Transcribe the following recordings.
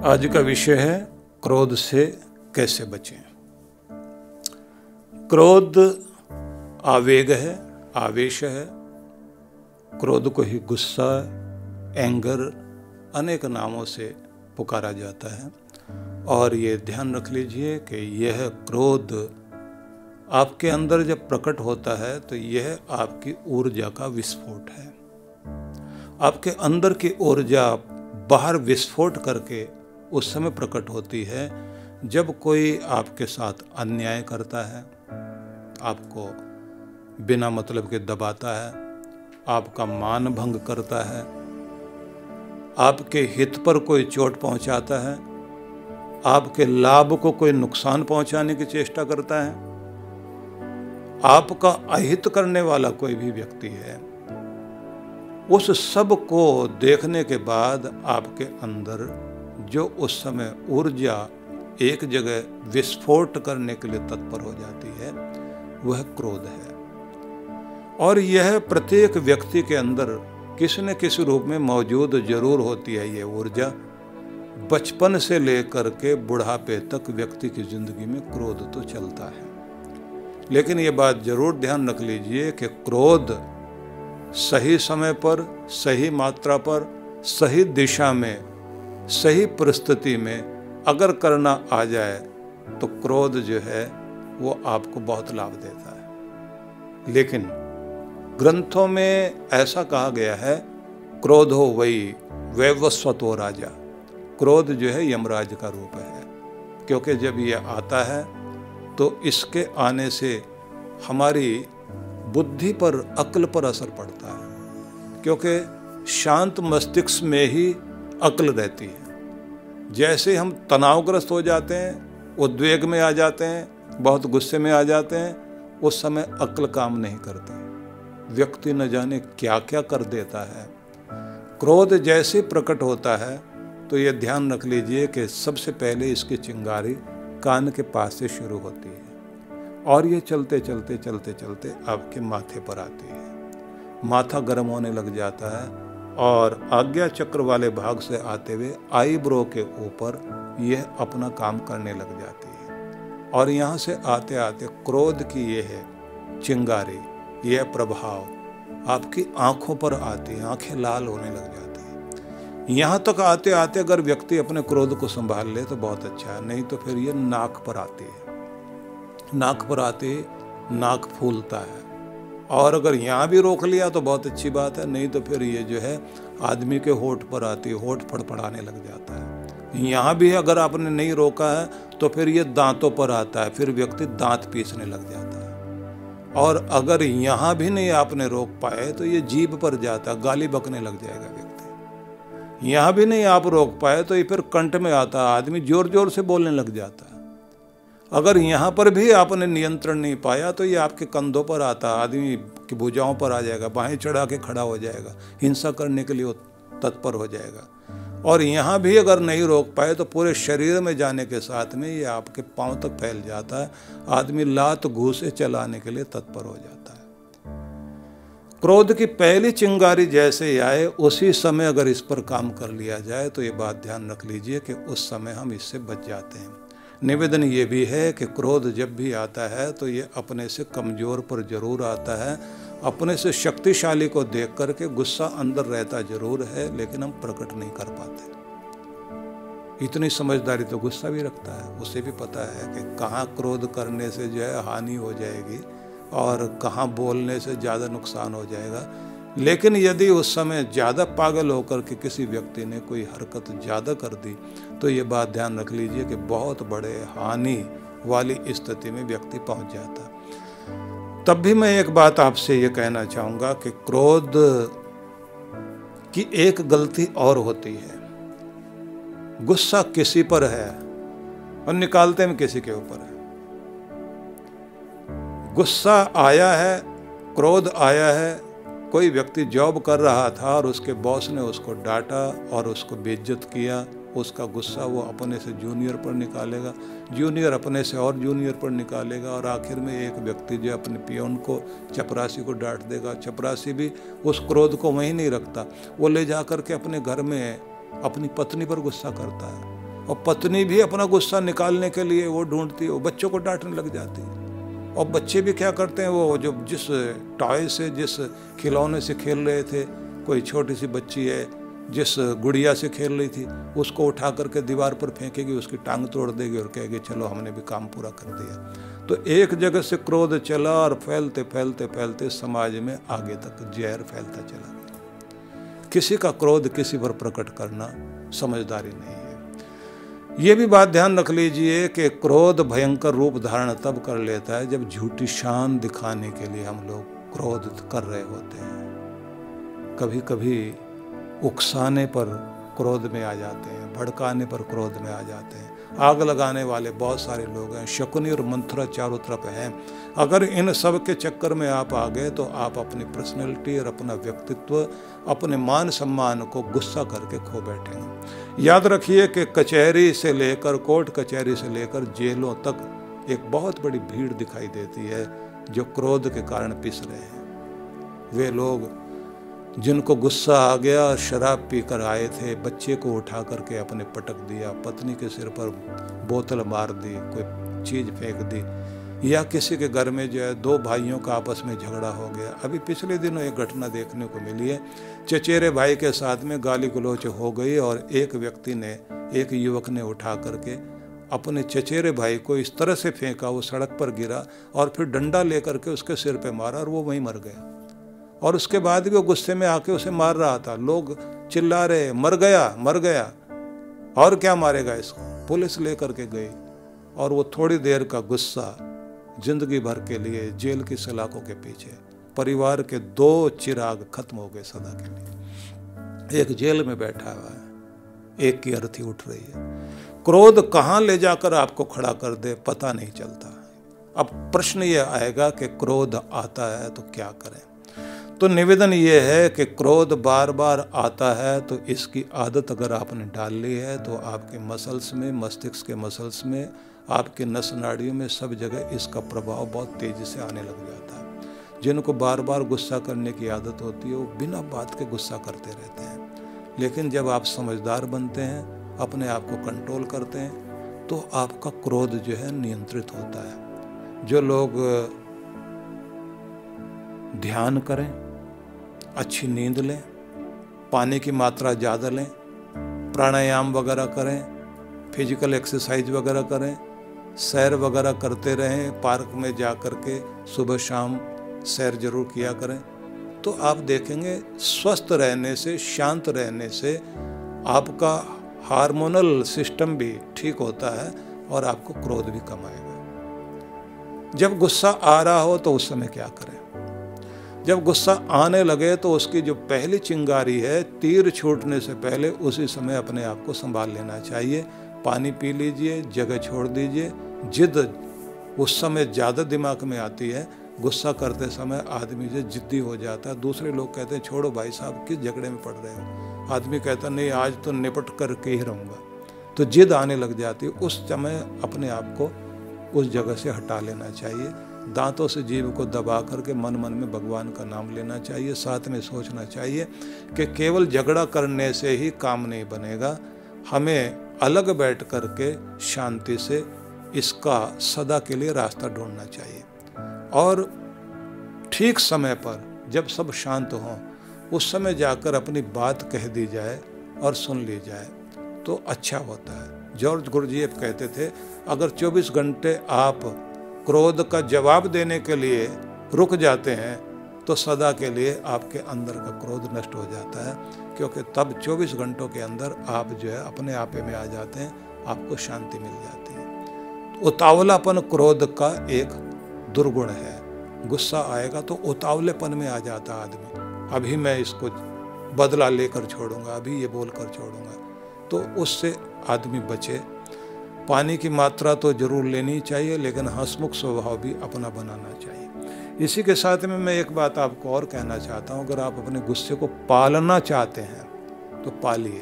आज का विषय है क्रोध से कैसे बचें। क्रोध आवेग है, आवेश है। क्रोध को ही गुस्सा, एंगर अनेक नामों से पुकारा जाता है। और ये ध्यान रख लीजिए कि यह क्रोध आपके अंदर जब प्रकट होता है तो यह आपकी ऊर्जा का विस्फोट है। आपके अंदर की ऊर्जा बाहर विस्फोट करके उस समय प्रकट होती है जब कोई आपके साथ अन्याय करता है, आपको बिना मतलब के दबाता है, आपका मान भंग करता है, आपके हित पर कोई चोट पहुंचाता है, आपके लाभ को कोई नुकसान पहुंचाने की चेष्टा करता है, आपका अहित करने वाला कोई भी व्यक्ति है। उस सब को देखने के बाद आपके अंदर जो उस समय ऊर्जा एक जगह विस्फोट करने के लिए तत्पर हो जाती है वह क्रोध है। और यह प्रत्येक व्यक्ति के अंदर किसी न किसी रूप में मौजूद जरूर होती है। यह ऊर्जा बचपन से लेकर के बुढ़ापे तक व्यक्ति की जिंदगी में क्रोध तो चलता है। लेकिन ये बात जरूर ध्यान रख लीजिए कि क्रोध सही समय पर, सही मात्रा पर, सही दिशा में, सही परिस्थिति में अगर करना आ जाए तो क्रोध जो है वो आपको बहुत लाभ देता है। लेकिन ग्रंथों में ऐसा कहा गया है, क्रोध हो वही वैवस्वतो राजा। क्रोध जो है यमराज का रूप है, क्योंकि जब यह आता है तो इसके आने से हमारी बुद्धि पर, अक्ल पर असर पड़ता है, क्योंकि शांत मस्तिष्क में ही अक्ल रहती है। जैसे हम तनावग्रस्त हो जाते हैं, उद्वेग में आ जाते हैं, बहुत गुस्से में आ जाते हैं, उस समय अक्ल काम नहीं करती। व्यक्ति न जाने क्या क्या कर देता है। क्रोध जैसे प्रकट होता है तो ये ध्यान रख लीजिए कि सबसे पहले इसकी चिंगारी कान के पास से शुरू होती है और ये चलते चलते चलते चलते आपके माथे पर आती है। माथा गर्म होने लग जाता है और आज्ञा चक्र वाले भाग से आते हुए आईब्रो के ऊपर यह अपना काम करने लग जाती है। और यहाँ से आते आते क्रोध की यह चिंगारी, यह प्रभाव आपकी आंखों पर आती है, आंखें लाल होने लग जाती है। यहाँ तक आते आते अगर व्यक्ति अपने क्रोध को संभाल ले तो बहुत अच्छा है, नहीं तो फिर ये नाक पर आती है। नाक पर आते नाक फूलता है, और अगर यहाँ भी रोक लिया तो बहुत अच्छी बात है, नहीं तो फिर ये जो है आदमी के होठ पर आती है, होठ फड़फड़ाने लग जाता है। यहाँ भी अगर आपने नहीं रोका है तो फिर ये दांतों पर आता है, फिर व्यक्ति दांत पीसने लग जाता है। और अगर यहाँ भी नहीं आपने रोक पाए तो ये जीभ पर जाता है, गाली बकने लग जाएगा व्यक्ति। यहाँ भी नहीं आप रोक पाए तो ये फिर कंठ में आता है, आदमी जोर जोर से बोलने लग जाता है। अगर यहाँ पर भी आपने नियंत्रण नहीं पाया तो ये आपके कंधों पर आता, आदमी की भुजाओं पर आ जाएगा, बाहें चढ़ा के खड़ा हो जाएगा, हिंसा करने के लिए तत्पर हो जाएगा। और यहाँ भी अगर नहीं रोक पाए तो पूरे शरीर में जाने के साथ में ये आपके पांव तक फैल जाता है, आदमी लात घूंसे चलाने के लिए तत्पर हो जाता है। क्रोध की पहली चिंगारी जैसे ही आए उसी समय अगर इस पर काम कर लिया जाए तो ये बात ध्यान रख लीजिए कि उस समय हम इससे बच जाते हैं। निवेदन ये भी है कि क्रोध जब भी आता है तो ये अपने से कमज़ोर पर जरूर आता है। अपने से शक्तिशाली को देख करके गुस्सा अंदर रहता जरूर है, लेकिन हम प्रकट नहीं कर पाते। इतनी समझदारी तो गुस्सा भी रखता है, उसे भी पता है कि कहाँ क्रोध करने से जो है हानि हो जाएगी और कहाँ बोलने से ज़्यादा नुकसान हो जाएगा। लेकिन यदि उस समय ज़्यादा पागल होकर के किसी व्यक्ति ने कोई हरकत ज़्यादा कर दी तो ये बात ध्यान रख लीजिए कि बहुत बड़े हानि वाली स्थिति में व्यक्ति पहुंच जाता। तब भी मैं एक बात आपसे ये कहना चाहूँगा कि क्रोध की एक गलती और होती है। गुस्सा किसी पर है और निकालते में किसी के ऊपर है। गुस्सा आया है, क्रोध आया है, कोई व्यक्ति जॉब कर रहा था और उसके बॉस ने उसको डांटा और उसको बेइज्जत किया, उसका गुस्सा वो अपने से जूनियर पर निकालेगा, जूनियर अपने से और जूनियर पर निकालेगा, और आखिर में एक व्यक्ति जो अपने पियोन को, चपरासी को डांट देगा। चपरासी भी उस क्रोध को वहीं नहीं रखता, वो ले जा कर के अपने घर में अपनी पत्नी पर गुस्सा करता है। और पत्नी भी अपना गुस्सा निकालने के लिए वो ढूंढती है, वो बच्चों को डांटने लग जाती है। और बच्चे भी क्या करते हैं, वो जो जिस टॉय से, जिस खिलौने से खेल रहे थे, कोई छोटी सी बच्ची है जिस गुड़िया से खेल रही थी, उसको उठा करके दीवार पर फेंकेगी, उसकी टांग तोड़ देगी और कहेगी चलो हमने भी काम पूरा कर दिया। तो एक जगह से क्रोध चला और फैलते फैलते फैलते समाज में आगे तक जहर फैलता चला गया। किसी का क्रोध किसी पर प्रकट करना समझदारी नहीं है। ये भी बात ध्यान रख लीजिए कि क्रोध भयंकर रूप धारण तब कर लेता है जब झूठी शान दिखाने के लिए हम लोग क्रोध कर रहे होते हैं। कभी कभी उकसाने पर क्रोध में आ जाते हैं, भड़काने पर क्रोध में आ जाते हैं। आग लगाने वाले बहुत सारे लोग हैं, शकुनी और मंथरा चारों तरफ हैं। अगर इन सब के चक्कर में आप आ गए तो आप अपनी पर्सनैलिटी और अपना व्यक्तित्व, अपने मान सम्मान को गुस्सा करके खो बैठेंगे। याद रखिए कि कचहरी से लेकर, कोर्ट कचहरी से लेकर जेलों तक एक बहुत बड़ी भीड़ दिखाई देती है जो क्रोध के कारण पिस रहे हैं। वे लोग जिनको गुस्सा आ गया, शराब पीकर आए थे, बच्चे को उठा करके अपने पटक दिया, पत्नी के सिर पर बोतल मार दी, कोई चीज़ फेंक दी, या किसी के घर में जो है दो भाइयों का आपस में झगड़ा हो गया। अभी पिछले दिनों एक घटना देखने को मिली है, चचेरे भाई के साथ में गाली गलौच हो गई और एक व्यक्ति ने, एक युवक ने उठा करके अपने चचेरे भाई को इस तरह से फेंका, वो सड़क पर गिरा और फिर डंडा लेकर के उसके सिर पे मारा और वो वहीं मर गया। और उसके बाद भी वो गुस्से में आके उसे मार रहा था। लोग चिल्ला रहे मर गया मर गया, और क्या मारेगा इसको। पुलिस लेकर के गई और वो थोड़ी देर का गुस्सा जिंदगी भर के लिए जेल की सलाखों के पीछे। परिवार के 2 चिराग खत्म हो गए सदा के लिए। एक जेल में बैठा हुआ है, एक की अर्थी उठ रही है। क्रोध कहाँ ले जाकर आपको खड़ा कर दे पता नहीं चलता। अब प्रश्न ये आएगा कि क्रोध आता है तो क्या करें। तो निवेदन ये है कि क्रोध बार बार आता है तो इसकी आदत अगर आपने डाल ली है तो आपके मसल्स में, मस्तिष्क के मसल्स में, आपके नस नाड़ियों में, सब जगह इसका प्रभाव बहुत तेज़ी से आने लग जाता है। जिनको बार बार गुस्सा करने की आदत होती है वो बिना बात के गुस्सा करते रहते हैं। लेकिन जब आप समझदार बनते हैं, अपने आप को कंट्रोल करते हैं, तो आपका क्रोध जो है नियंत्रित होता है। जो लोग ध्यान करें, अच्छी नींद लें, पानी की मात्रा ज़्यादा लें, प्राणायाम वगैरह करें, फिजिकल एक्सरसाइज वगैरह करें, सैर वगैरह करते रहें, पार्क में जा कर के सुबह शाम सैर जरूर किया करें, तो आप देखेंगे स्वस्थ रहने से, शांत रहने से आपका हार्मोनल सिस्टम भी ठीक होता है और आपको क्रोध भी कम आएगा। जब गुस्सा आ रहा हो तो उस समय क्या करें। जब गुस्सा आने लगे तो उसकी जो पहली चिंगारी है, तीर छूटने से पहले उसी समय अपने आप को संभाल लेना चाहिए। पानी पी लीजिए, जगह छोड़ दीजिए। जिद उस समय ज़्यादा दिमाग में आती है। गुस्सा करते समय आदमी से जिद्दी हो जाता है। दूसरे लोग कहते हैं छोड़ो भाई साहब, किस झगड़े में पड़ रहे हो। आदमी कहता नहीं, आज तो निपट करके ही रहूँगा। तो जिद आने लग जाती है। उस समय अपने आप को उस जगह से हटा लेना चाहिए। दांतों से जीभ को दबा करके मन मन में भगवान का नाम लेना चाहिए। साथ में सोचना चाहिए कि केवल झगड़ा करने से ही काम नहीं बनेगा, हमें अलग बैठ करके शांति से इसका सदा के लिए रास्ता ढूंढना चाहिए। और ठीक समय पर जब सब शांत हों, उस समय जाकर अपनी बात कह दी जाए और सुन ली जाए तो अच्छा होता है। जॉर्ज गुरजीएफ कहते थे, अगर 24 घंटे आप क्रोध का जवाब देने के लिए रुक जाते हैं तो सदा के लिए आपके अंदर का क्रोध नष्ट हो जाता है, क्योंकि तब 24 घंटों के अंदर आप जो है अपने आपे में आ जाते हैं, आपको शांति मिल जाती है। उतावलापन क्रोध का एक दुर्गुण है। गुस्सा आएगा तो उतावलेपन में आ जाता आदमी, अभी मैं इसको बदला लेकर छोड़ूंगा, अभी ये बोलकर छोड़ूंगा। तो उससे आदमी बचे। पानी की मात्रा तो जरूर लेनी चाहिए, लेकिन हंसमुख स्वभाव भी अपना बनाना चाहिए। इसी के साथ में मैं एक बात आपको और कहना चाहता हूँ, अगर आप अपने गुस्से को पालना चाहते हैं तो पालिए,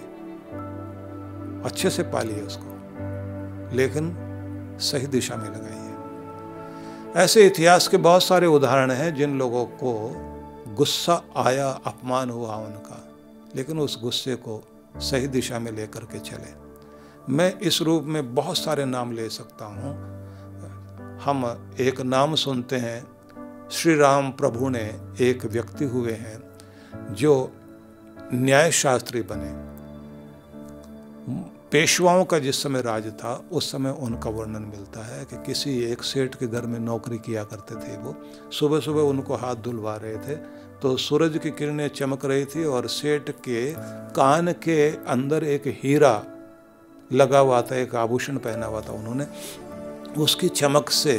अच्छे से पालिए उसको, लेकिन सही दिशा में लगाइए। ऐसे इतिहास के बहुत सारे उदाहरण हैं जिन लोगों को गुस्सा आया, अपमान हुआ उनका, लेकिन उस गुस्से को सही दिशा में लेकर के चले। मैं इस रूप में बहुत सारे नाम ले सकता हूँ। हम एक नाम सुनते हैं, श्री राम प्रभु ने एक व्यक्ति हुए हैं जो न्याय शास्त्री बने। पेशवाओं का जिस समय राज था उस समय उनका वर्णन मिलता है कि किसी एक सेठ के घर में नौकरी किया करते थे। वो सुबह सुबह उनको हाथ धुलवा रहे थे तो सूरज की किरणें चमक रही थी और सेठ के कान के अंदर एक हीरा लगा हुआ था, एक आभूषण पहना हुआ था उन्होंने। उसकी चमक से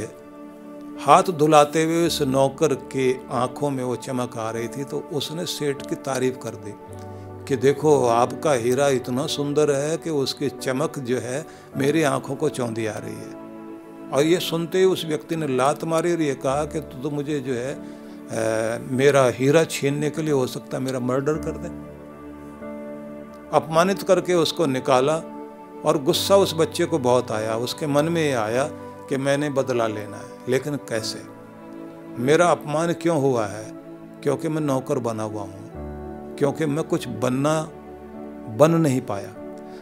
हाथ धुलाते हुए उस नौकर के आंखों में वो चमक आ रही थी, तो उसने सेठ की तारीफ कर दी कि देखो आपका हीरा इतना सुंदर है कि उसकी चमक जो है मेरी आंखों को चौंधी आ रही है। और ये सुनते ही उस व्यक्ति ने लात मारी और ये कहा कि तू तो मुझे जो है मेरा हीरा छीनने के लिए हो सकता है मेरा मर्डर कर दे। अपमानित करके उसको निकाला और गुस्सा उस बच्चे को बहुत आया। उसके मन में ये आया कि मैंने बदला लेना है, लेकिन कैसे? मेरा अपमान क्यों हुआ है? क्योंकि मैं नौकर बना हुआ हूँ, क्योंकि मैं कुछ बन नहीं पाया।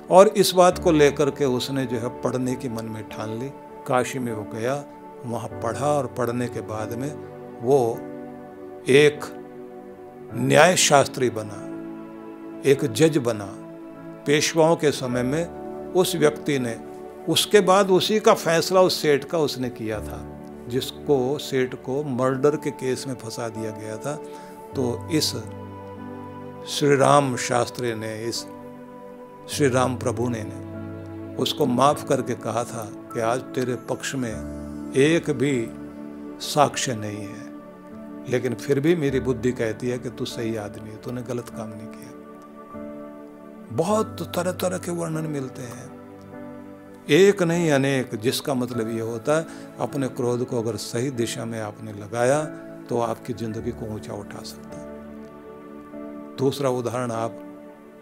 और इस बात को लेकर के उसने जो है पढ़ने की मन में ठान ली। काशी में वो गया, वहाँ पढ़ा और पढ़ने के बाद में वो एक न्याय शास्त्री बना, एक जज बना। पेशवाओं के समय में उस व्यक्ति ने उसके बाद उसी का फैसला उस सेठ का उसने किया था, जिसको सेठ को मर्डर के केस में फंसा दिया गया था। तो इस श्री राम शास्त्री ने, इस श्री राम प्रभु ने उसको माफ करके कहा था कि आज तेरे पक्ष में एक भी साक्ष्य नहीं है, लेकिन फिर भी मेरी बुद्धि कहती है कि तू सही आदमी है, तूने गलत काम नहीं किया। बहुत तरह तरह के वर्णन मिलते हैं, एक नहीं अनेक, जिसका मतलब ये होता है अपने क्रोध को अगर सही दिशा में आपने लगाया तो आपकी जिंदगी को ऊंचा उठा सकता है। दूसरा उदाहरण आप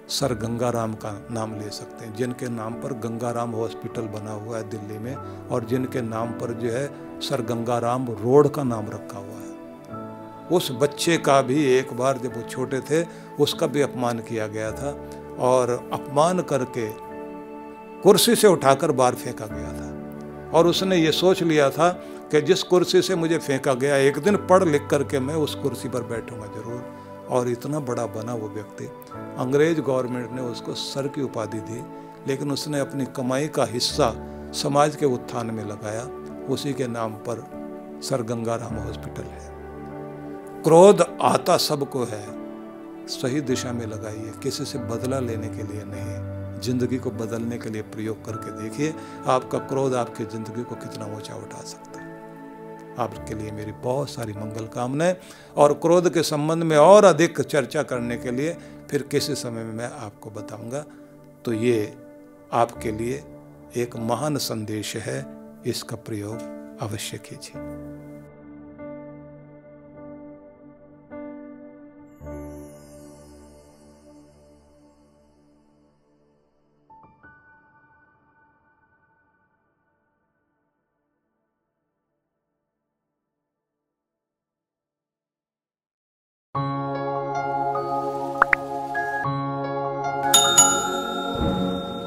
सर गंगाराम का नाम ले सकते हैं, जिनके नाम पर गंगाराम हॉस्पिटल बना हुआ है दिल्ली में, और जिनके नाम पर जो है सर गंगाराम रोड का नाम रखा हुआ है। उस बच्चे का भी एक बार जब वो छोटे थे उसका भी अपमान किया गया था, और अपमान करके कुर्सी से उठाकर बाहर फेंका गया था। और उसने ये सोच लिया था कि जिस कुर्सी से मुझे फेंका गया एक दिन पढ़ लिख करके मैं उस कुर्सी पर बैठूंगा जरूर। और इतना बड़ा बना वो व्यक्ति। अंग्रेज गवर्नमेंट ने उसको सर की उपाधि दी, लेकिन उसने अपनी कमाई का हिस्सा समाज के उत्थान में लगाया। उसी के नाम पर सर गंगाराम हॉस्पिटल है। क्रोध आता सबको है, सही दिशा में लगाइए, किसी से बदला लेने के लिए नहीं, जिंदगी को बदलने के लिए प्रयोग करके देखिए। आपका क्रोध आपकी जिंदगी को कितना ऊंचा उठा सकता है। आपके लिए मेरी बहुत सारी मंगल कामनाएं। और क्रोध के संबंध में और अधिक चर्चा करने के लिए फिर किसी समय में मैं आपको बताऊंगा। तो ये आपके लिए एक महान संदेश है, इसका प्रयोग अवश्य कीजिए।